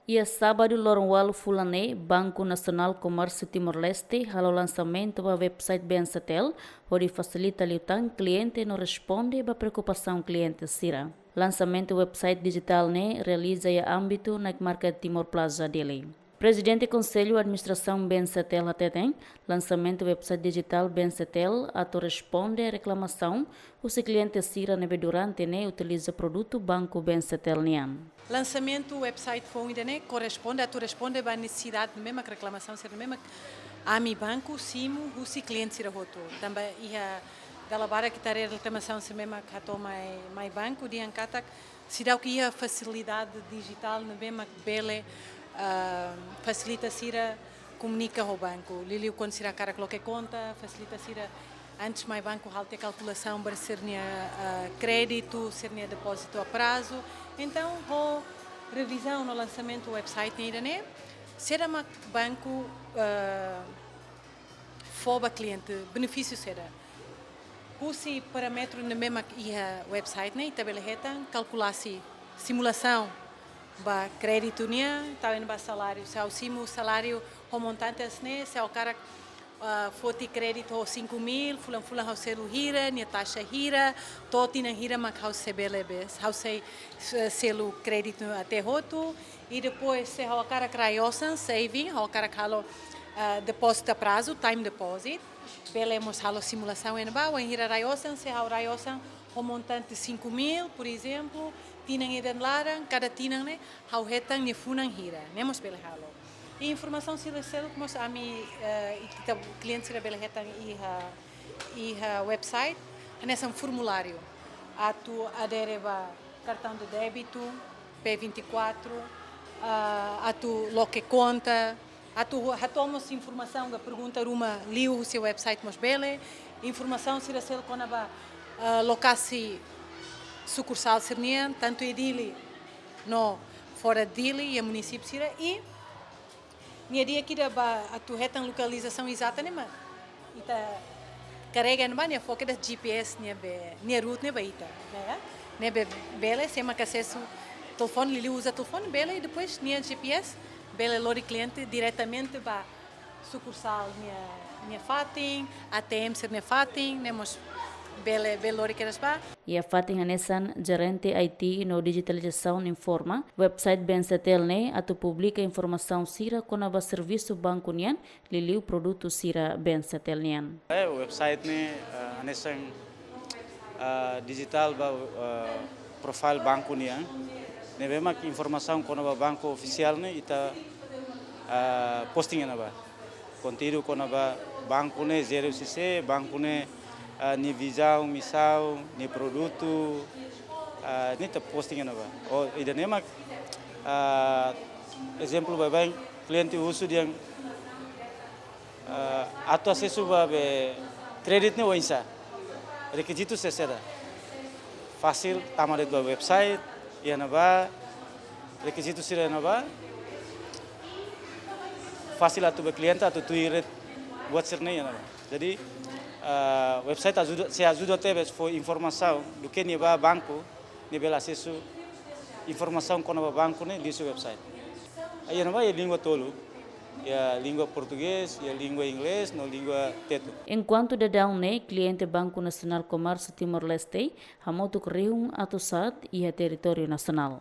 E a sábado, Lorongwal Fulane, Banco Nacional Comércio Timor-Leste, o lançamento do website Bensatel, onde facilita o cliente não responde à preocupação cliente Sira. Lançamento do website digital realiza em âmbito na marca Timor Plaza dele. Presidente do Conselho de Administração Bensatel Ateten, lançamento do website digital Bensatel, ato responde à reclamação, o cliente Sira durante utiliza produto Banco Bensatel Nian. Lançamento do website foi corresponde à necessidade de mesma reclamação ser mesma a mi banco simo o cliente ser roto também ia galabara que tar reclamação ser mesma que toma mai banco de ancata se dá que ia facilidade digital na mesma bele facilita sira comunica ao banco lili quando sira cara coloque conta facilita sira antes mai banco halte calculação para ser crédito ser depósito a prazo então a revisão no lançamento do website né será um banco foba cliente benefício será usi parâmetro no mesmo website né tabeleta calcular-se simulação ba crédito né tá indo ba salário se ao simo salário o montante né se ao cara foti crédito 5.000 fulan ao ser o hira nia taxa hira toti na hira mas ao se belebes ao se selo crédito até roto e depois se ao cara craiosan saving ao cara calo depósito a prazo time deposit belemos halo simulação em ba o hira raiosan se ao raiosan o montante 5.000 por exemplo tinang eden larang cada tinang ne ao retang ne funan hira nemos bele halo e informação se recebe como a mi cliente se bele retang e website nessa formulário a tu adereva cartão de débito P24 a tu loque conta a tu retomos informação da pergunta uma liu o seu website mos bele informação se recebe quando a locaci sucursal Sernien tanto edili no fora dili e município sira e minha dia aqui da a tu retan localização exata né mas ita carrega no banho foca da GPS né route né baita né bele se uma acesso telefone ele usa telefone bele e depois né GPS bele lori cliente diretamente ba sucursal né fatin ATM ser né fatin nemos bele lori keras ba E a Fatin Hanesan, gerente IT no digitalização informa, website Bensatel atu publica informação sira com a serviço banco nian, liliu produto sira Bensatel nian. O website Hanesan digital ba profile banco nian, memang informação com a banco oficial ita posting ba, conteúdo com a banco zero CC, banco ni visão, missão, ni produto, ni tá posting na ba. O ida nema exemplo bem cliente uso dia ato acesso ba credit ne oinsa. Requisito se será fácil tamar do website ia na ba requisito sira na ba fácil atu ba cliente atu tuir buat serne na ba. Jadi website ajuda até for informação do que nível banco nível acesso informação com o banco nesse website aí não vai língua tolo a língua português e a língua inglês não língua teto Enquanto de down cliente Banco Nacional Comércio Timor-Leste hamotuk riung atau sat ia território nacional